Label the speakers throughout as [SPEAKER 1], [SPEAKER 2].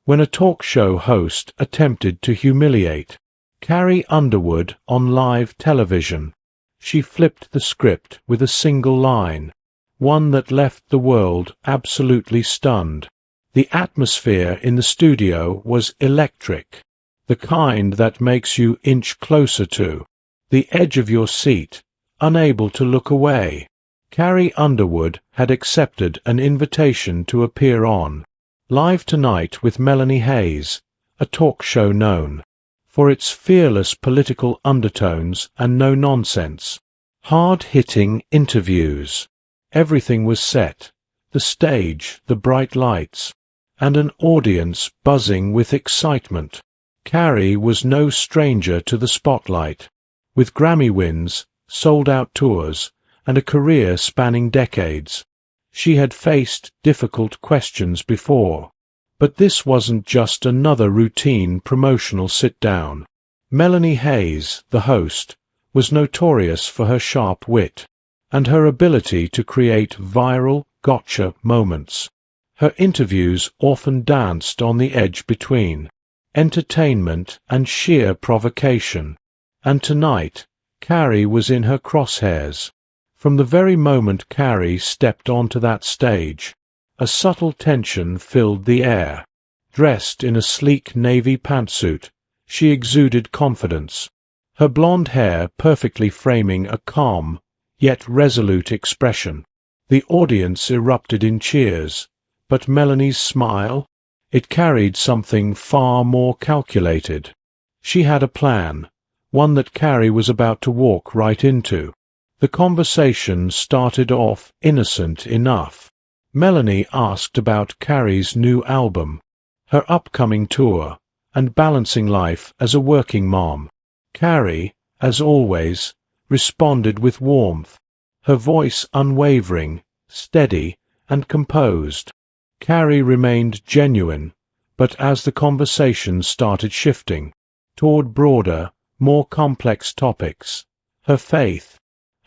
[SPEAKER 1] when a talk show host attempted to humiliate Carrie Underwood on live television. She flipped the script with a single line, one that left the world absolutely stunned. The atmosphere in the studio was electric, the kind that makes you inch closer to the edge of your seat, unable to look away. Carrie Underwood had accepted an invitation to appear on Live Tonight with Melanie Hayes, a talk show known for its fearless political undertones and no-nonsense, hard-hitting interviews. Everything was set, the stage, the bright lights, and an audience buzzing with excitement. Carrie was no stranger to the spotlight. With Grammy wins, sold-out tours, and a career spanning decades, she had faced difficult questions before. But this wasn't just another routine promotional sit-down. Melanie Hayes, the host, was notorious for her sharp wit and her ability to create viral gotcha moments. Her interviews often danced on the edge between entertainment and sheer provocation. And tonight, Carrie was in her crosshairs. From the very moment Carrie stepped onto that stage, a subtle tension filled the air. Dressed in a sleek navy pantsuit, she exuded confidence, her blonde hair perfectly framing a calm, yet resolute expression. The audience erupted in cheers, but Melanie's smile? It carried something far more calculated. She had a plan, one that Carrie was about to walk right into. The conversation started off innocent enough. Melanie asked about Carrie's new album, her upcoming tour, and balancing life as a working mom. Carrie, as always, responded with warmth, her voice unwavering, steady, and composed. Carrie remained genuine, but as the conversation started shifting toward broader, more complex topics, her faith,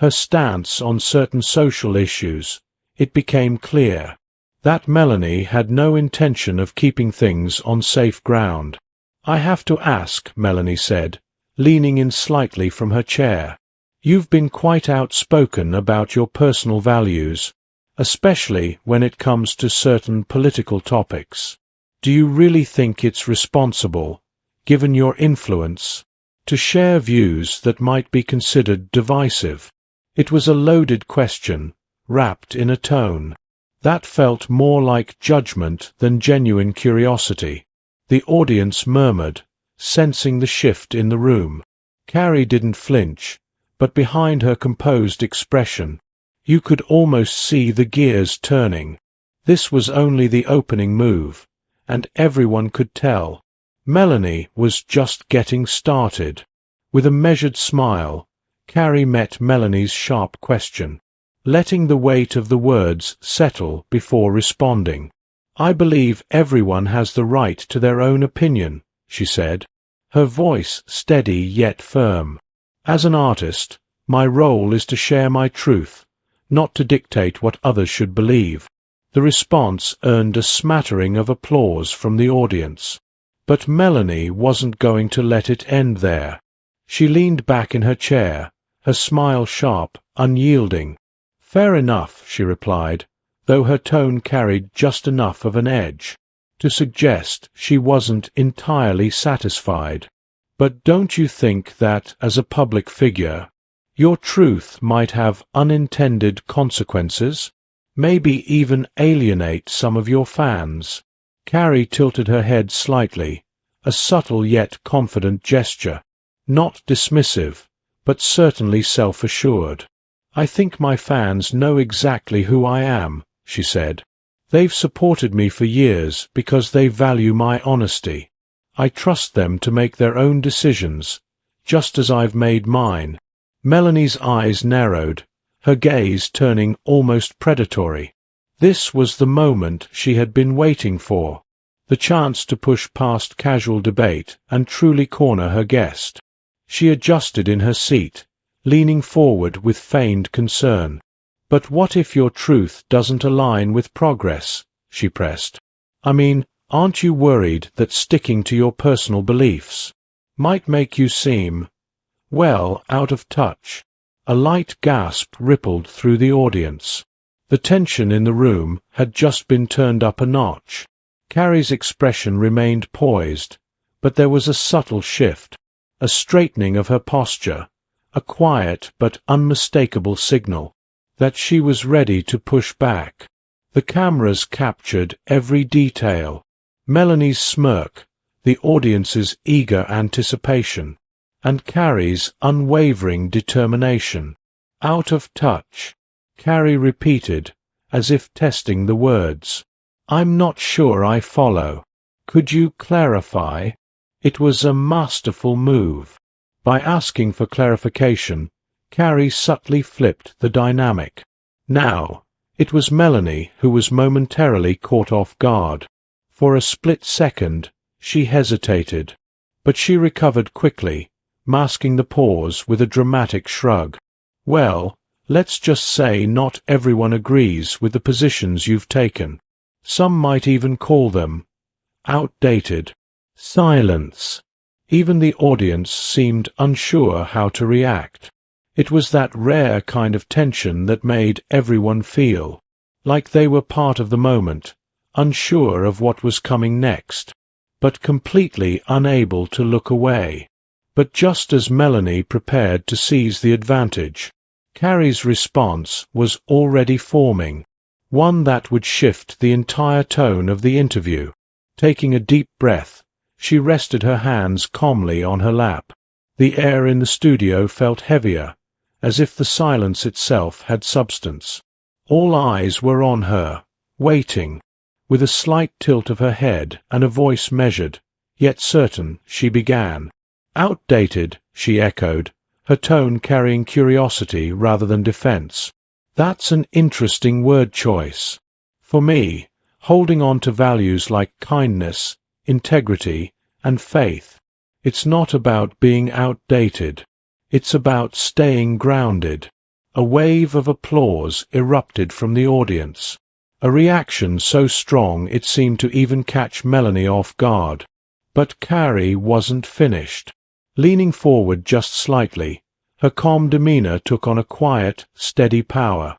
[SPEAKER 1] her stance on certain social issues, it became clear that Melanie had no intention of keeping things on safe ground. "I have to ask," Melanie said, leaning in slightly from her chair. "You've been quite outspoken about your personal values, especially when it comes to certain political topics. Do you really think it's responsible, given your influence, to share views that might be considered divisive?" It was a loaded question, wrapped in a tone that felt more like judgment than genuine curiosity. The audience murmured, sensing the shift in the room. Carrie didn't flinch, but behind her composed expression, you could almost see the gears turning. This was only the opening move, and everyone could tell Melanie was just getting started. With a measured smile, Carrie met Melanie's sharp question, letting the weight of the words settle before responding. "I believe everyone has the right to their own opinion," she said, her voice steady yet firm. "As an artist, my role is to share my truth, not to dictate what others should believe." The response earned a smattering of applause from the audience. But Melanie wasn't going to let it end there. She leaned back in her chair, her smile sharp, unyielding. "Fair enough," she replied, though her tone carried just enough of an edge to suggest she wasn't entirely satisfied. "But don't you think that, as a public figure, your truth might have unintended consequences? Maybe even alienate some of your fans?" Carrie tilted her head slightly, a subtle yet confident gesture, not dismissive, but certainly self-assured. "I think my fans know exactly who I am," she said. "They've supported me for years because they value my honesty. I trust them to make their own decisions, just as I've made mine." Melanie's eyes narrowed, her gaze turning almost predatory. This was the moment she had been waiting for, the chance to push past casual debate and truly corner her guest. She adjusted in her seat, leaning forward with feigned concern. "But what if your truth doesn't align with progress?" she pressed. "I mean, Aren't you worried that sticking to your personal beliefs might make you seem, well, out of touch? A light gasp rippled through the audience. The tension in the room had just been turned up a notch. Carrie's expression remained poised, but there was a subtle shift, a straightening of her posture, a quiet but unmistakable signal that she was ready to push back. The cameras captured every detail: Melanie's smirk, the audience's eager anticipation, and Carrie's unwavering determination. Out of touch, Carrie repeated, as if testing the words. I'm not sure I follow. Could you clarify? It was a masterful move. By asking for clarification, Carrie subtly flipped the dynamic. Now, it was Melanie who was momentarily caught off guard. For a split second, she hesitated, but she recovered quickly, masking the pause with a dramatic shrug. Well, let's just say not everyone agrees with the positions you've taken. Some might even call them outdated. Silence. Even the audience seemed unsure how to react. It was that rare kind of tension that made everyone feel like they were part of the moment, unsure of what was coming next, but completely unable to look away. But just as Melanie prepared to seize the advantage, Carrie's response was already forming, one that would shift the entire tone of the interview. Taking a deep breath, she rested her hands calmly on her lap. The air in the studio felt heavier, as if the silence itself had substance. All eyes were on her, waiting. With a slight tilt of her head and a voice measured, yet certain, she began. Outdated, she echoed, her tone carrying curiosity rather than defense. That's an interesting word choice. For me, holding on to values like kindness, integrity, and faith, it's not about being outdated. It's about staying grounded. A wave of applause erupted from the audience, a reaction so strong it seemed to even catch Melanie off guard. But Carrie wasn't finished. Leaning forward just slightly, her calm demeanor took on a quiet, steady power.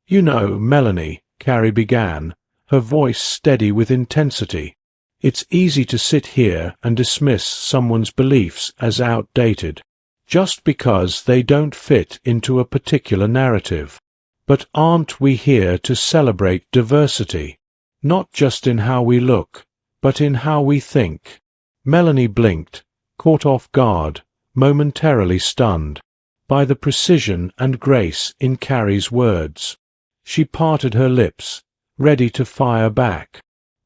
[SPEAKER 1] You know, Melanie, Carrie began, her voice steady with intensity. It's easy to sit here and dismiss someone's beliefs as outdated, just because they don't fit into a particular narrative. But aren't we here to celebrate diversity? Not just in how we look, but in how we think. Melanie blinked, caught off guard, momentarily stunned by the precision and grace in Carrie's words. She parted her lips, ready to fire back.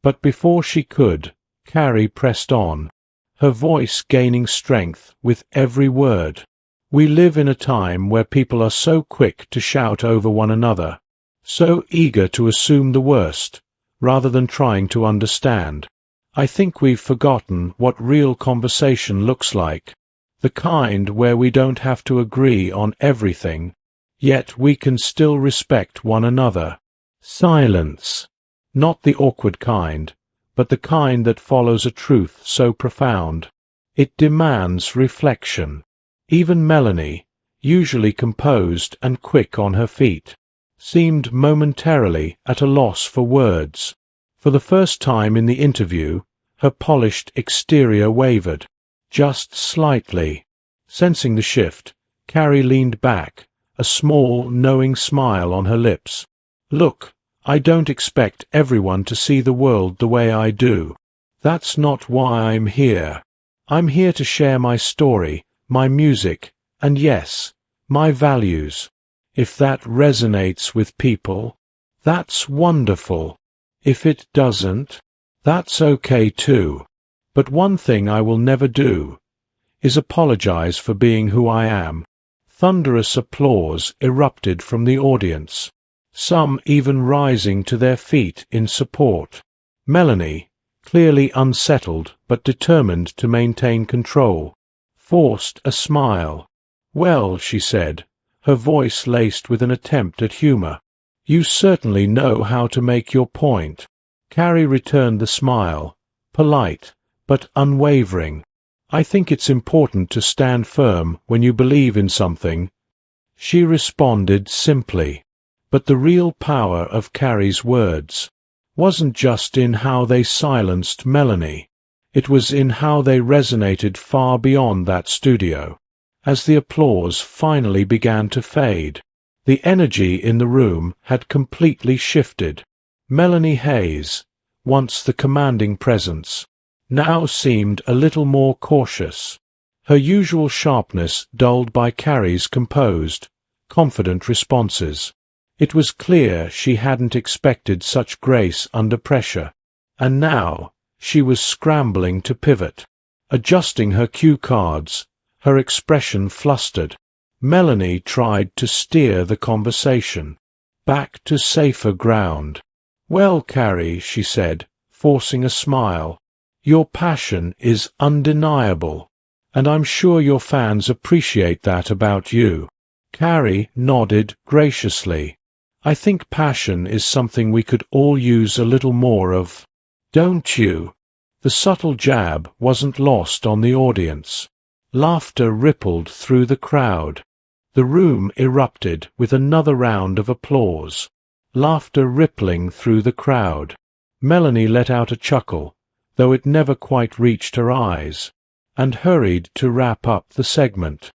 [SPEAKER 1] But before she could, Carrie pressed on, her voice gaining strength with every word. We live in a time where people are so quick to shout over one another, so eager to assume the worst, rather than trying to understand. I think we've forgotten what real conversation looks like, the kind where we don't have to agree on everything, yet we can still respect one another. Silence. Not the awkward kind, but the kind that follows a truth so profound. It demands reflection. Even Melanie, usually composed and quick on her feet, seemed momentarily at a loss for words. For the first time in the interview, her polished exterior wavered, just slightly. Sensing the shift, Carrie leaned back, a small, knowing smile on her lips. Look, I don't expect everyone to see the world the way I do. That's not why I'm here. I'm here to share my story, my music, and yes, my values. If that resonates with people, that's wonderful. If it doesn't, that's okay too. But one thing I will never do is apologize for being who I am. Thunderous applause erupted from the audience, some even rising to their feet in support. Melanie, clearly unsettled but determined to maintain control, forced a smile. Well, she said, her voice laced with an attempt at humor, you certainly know how to make your point. Carrie returned the smile, polite, but unwavering. "I think it's important to stand firm when you believe in something," she responded simply. But the real power of Carrie's words wasn't just in how they silenced Melanie. It was in how they resonated far beyond that studio. As the applause finally began to fade, the energy in the room had completely shifted. Melanie Hayes, once the commanding presence, now seemed a little more cautious, her usual sharpness dulled by Carrie's composed, confident responses. It was clear she hadn't expected such grace under pressure, and now she was scrambling to pivot, adjusting her cue cards, her expression flustered. Melanie tried to steer the conversation back to safer ground. "Well, Carrie," she said, forcing a smile, "your passion is undeniable, and I'm sure your fans appreciate that about you." Carrie nodded graciously. "I think passion is something we could all use a little more of, don't you?" The subtle jab wasn't lost on the audience. Laughter rippled through the crowd. The room erupted with another round of applause. Laughter rippling through the crowd. Melanie let out a chuckle, though it never quite reached her eyes, and hurried to wrap up the segment.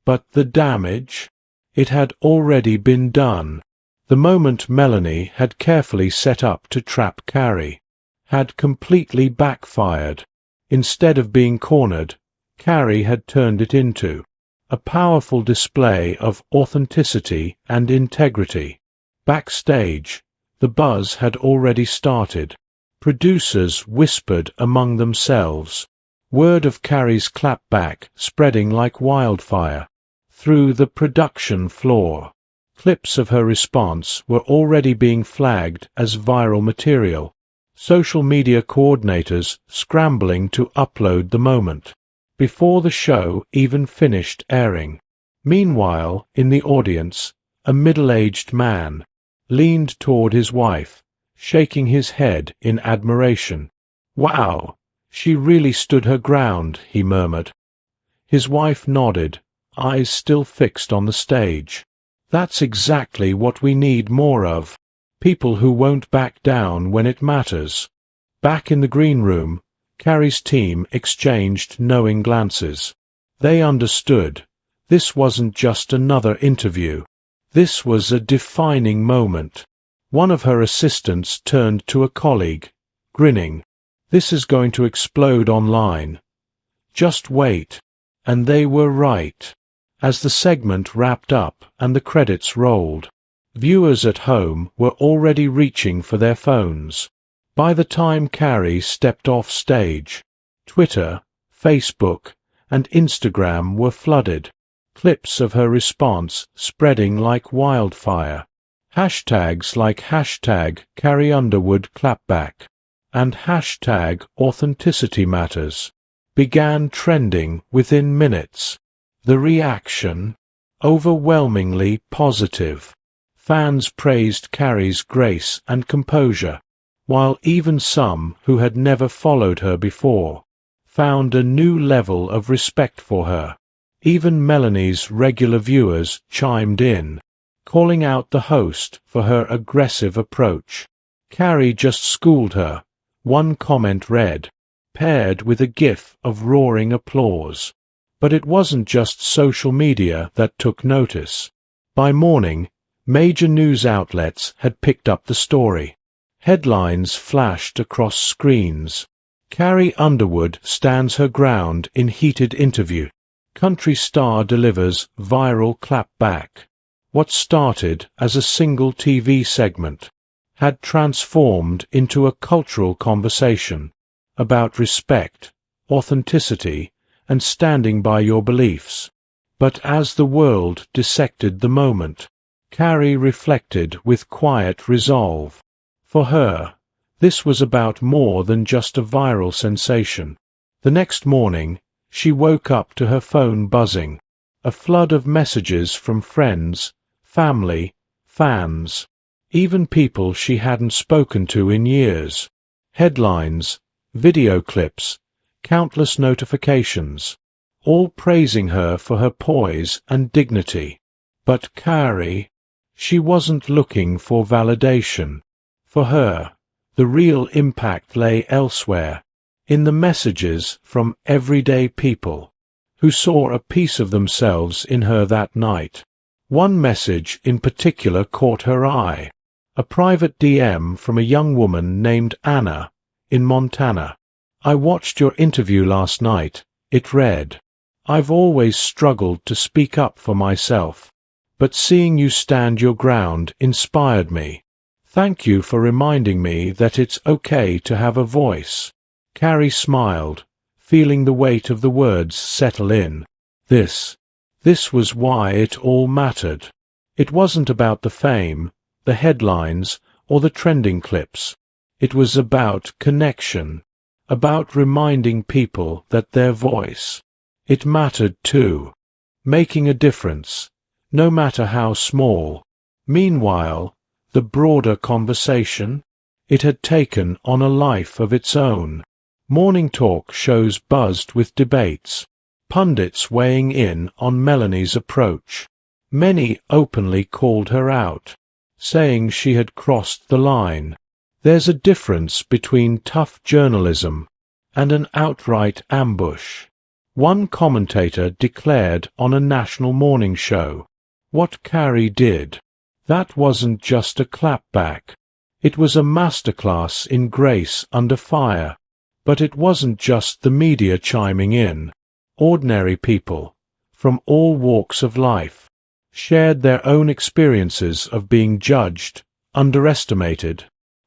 [SPEAKER 1] But the damage? It had already been done. The moment Melanie had carefully set up to trap Carrie had completely backfired. Instead of being cornered, Carrie had turned it into a powerful display of authenticity and integrity. Backstage, the buzz had already started. Producers whispered among themselves, word of Carrie's clapback spreading like wildfire through the production floor. Clips of her response were already being flagged as viral material, social media coordinators scrambling to upload the moment before the show even finished airing. Meanwhile, in the audience, a middle-aged man leaned toward his wife, shaking his head in admiration. "Wow, she really stood her ground," he murmured. His wife nodded, eyes still fixed on the stage. "That's exactly what we need more of. People who won't back down when it matters." Back in the green room, Carrie's team exchanged knowing glances. They understood. This wasn't just another interview. This was a defining moment. One of her assistants turned to a colleague, grinning. "This is going to explode online. Just wait." And they were right. As the segment wrapped up and the credits rolled, viewers at home were already reaching for their phones. By the time Carrie stepped off stage, Twitter, Facebook, and Instagram were flooded, clips of her response spreading like wildfire. Hashtags like #CarrieUnderwoodClapback and #AuthenticityMatters began trending within minutes. The reaction? Overwhelmingly positive. Fans praised Carrie's grace and composure, while even some who had never followed her before found a new level of respect for her. Even Melanie's regular viewers chimed in, calling out the host for her aggressive approach. Carrie just schooled her, one comment read, paired with a gif of roaring applause. But it wasn't just social media that took notice. By morning, major news outlets had picked up the story. Headlines flashed across screens. Carrie Underwood stands her ground in heated interview. Country star delivers viral clapback. What started as a single TV segment had transformed into a cultural conversation about respect, authenticity, and standing by your beliefs. But as the world dissected the moment, Carrie reflected with quiet resolve. For her, this was about more than just a viral sensation. The next morning, she woke up to her phone buzzing, a flood of messages from friends, family, fans, even people she hadn't spoken to in years. Headlines, video clips, countless notifications, all praising her for her poise and dignity. But Carrie, she wasn't looking for validation. For her, the real impact lay elsewhere, in the messages from everyday people who saw a piece of themselves in her that night. One message in particular caught her eye, a private DM from a young woman named Anna in Montana. "I watched your interview last night," it read. "I've always struggled to speak up for myself, but seeing you stand your ground inspired me. Thank you for reminding me that it's okay to have a voice." Carrie smiled, feeling the weight of the words settle in. This was why it all mattered. It wasn't about the fame, the headlines, or the trending clips. It was about connection, about reminding people that their voice, it mattered too, making a difference, no matter how small. Meanwhile, the broader conversation, it had taken on a life of its own. Morning talk shows buzzed with debates, pundits weighing in on Melanie's approach. Many openly called her out, saying she had crossed the line. There's a difference between tough journalism and an outright ambush. One commentator declared on a national morning show, "What Carrie did, that wasn't just a clapback. It was a masterclass in grace under fire." But it wasn't just the media chiming in. Ordinary people, from all walks of life, shared their own experiences of being judged, underestimated,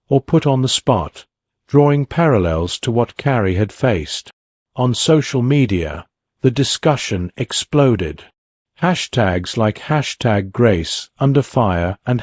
[SPEAKER 1] or put on the spot, drawing parallels to what Carrie had faced. On social media, the discussion exploded. Hashtags like #Grace Under Fire and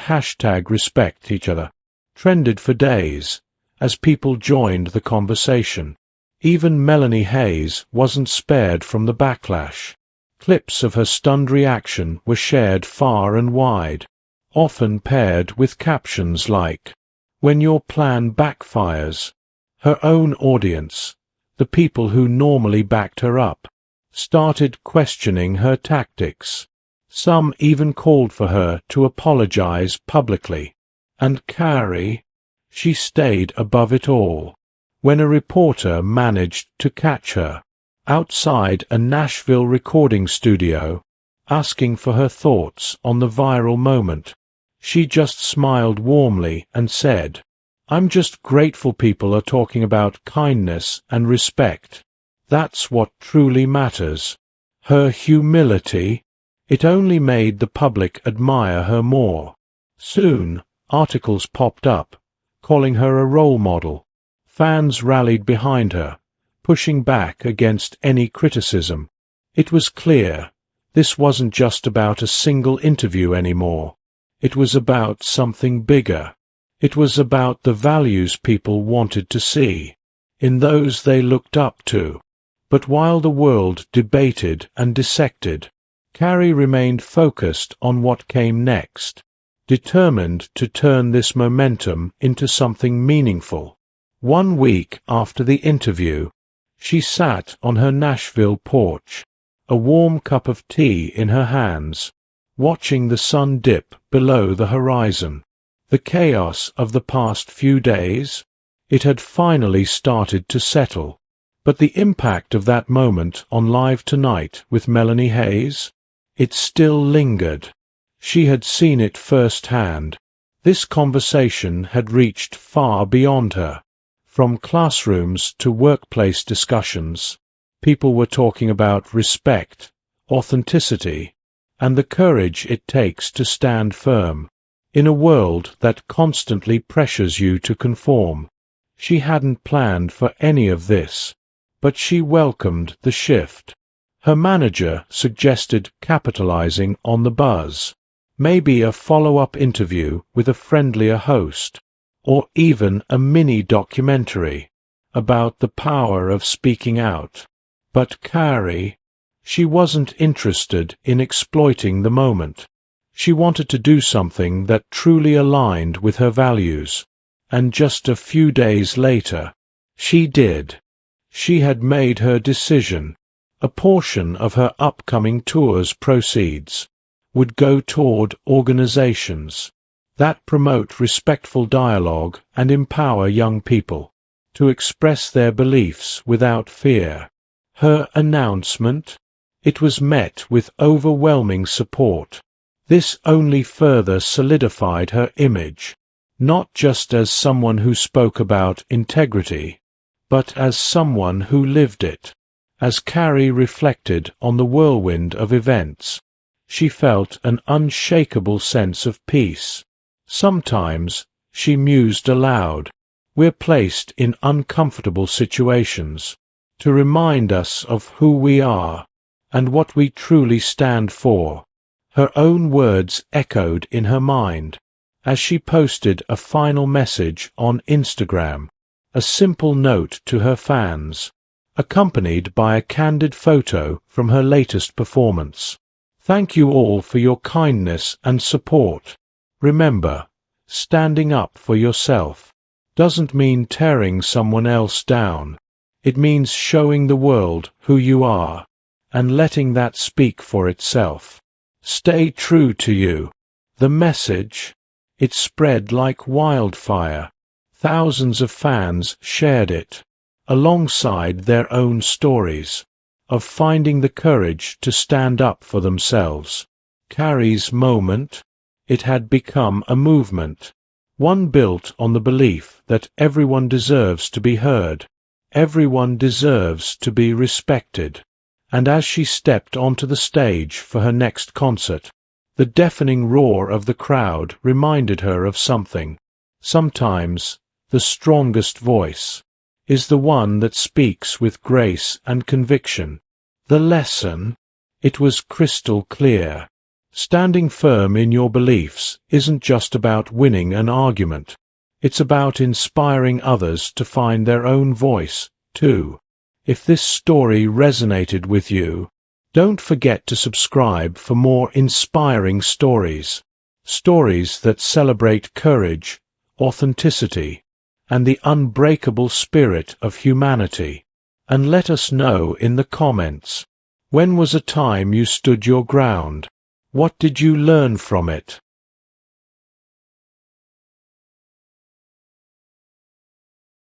[SPEAKER 1] #Respect Each Other trended for days as people joined the conversation. Even Melanie Hayes wasn't spared from the backlash. Clips of her stunned reaction were shared far and wide, often paired with captions like, "When your plan backfires." Her own audience, the people who normally backed her up, started questioning her tactics. Some even called for her to apologize publicly. And Carrie, she stayed above it all. When a reporter managed to catch her outside a Nashville recording studio, asking for her thoughts on the viral moment, she just smiled warmly and said, "I'm just grateful people are talking about kindness and respect. That's what truly matters." Her humility, it only made the public admire her more. Soon, articles popped up, calling her a role model. Fans rallied behind her, pushing back against any criticism. It was clear, this wasn't just about a single interview anymore. It was about something bigger. It was about the values people wanted to see, in those they looked up to. But while the world debated and dissected, Carrie remained focused on what came next, determined to turn this momentum into something meaningful. 1 week after the interview, she sat on her Nashville porch, a warm cup of tea in her hands, watching the sun dip below the horizon. The chaos of the past few days, it had finally started to settle. But the impact of that moment on Live Tonight with Melanie Hayes, it still lingered. She had seen it firsthand. This conversation had reached far beyond her. From classrooms to workplace discussions, people were talking about respect, authenticity, and the courage it takes to stand firm in a world that constantly pressures you to conform. She hadn't planned for any of this, but she welcomed the shift. Her manager suggested capitalizing on the buzz, maybe a follow-up interview with a friendlier host, or even a mini-documentary about the power of speaking out. But Carrie, she wasn't interested in exploiting the moment. She wanted to do something that truly aligned with her values. And just a few days later, She did. She had made her decision. A portion of her upcoming tour's proceeds would go toward organizations that promote respectful dialogue and empower young people to express their beliefs without fear. Her announcement? It was met with overwhelming support. This only further solidified her image, not just as someone who spoke about integrity, but as someone who lived it. As Carrie reflected on the whirlwind of events, she felt an unshakable sense of peace. Sometimes, she mused aloud, we're placed in uncomfortable situations to remind us of who we are and what we truly stand for. Her own words echoed in her mind as she posted a final message on Instagram, a simple note to her fans, accompanied by a candid photo from her latest performance. Thank you all for your kindness and support. Remember, standing up for yourself doesn't mean tearing someone else down. It means showing the world who you are and letting that speak for itself. Stay true to you. The message, it spread like wildfire. Thousands of fans shared it, alongside their own stories of finding the courage to stand up for themselves. Carrie's moment, it had become a movement, one built on the belief that everyone deserves to be heard, everyone deserves to be respected. And as she stepped onto the stage for her next concert, the deafening roar of the crowd reminded her of something. Sometimes, the strongest voice is the one that speaks with grace and conviction. The lesson? It was crystal clear. Standing firm in your beliefs isn't just about winning an argument. It's about inspiring others to find their own voice, too. If this story resonated with you, don't forget to subscribe for more inspiring stories. Stories that celebrate courage, authenticity, and the unbreakable spirit of humanity. And let us know in the comments, when was a time you stood your ground? What did you learn from it?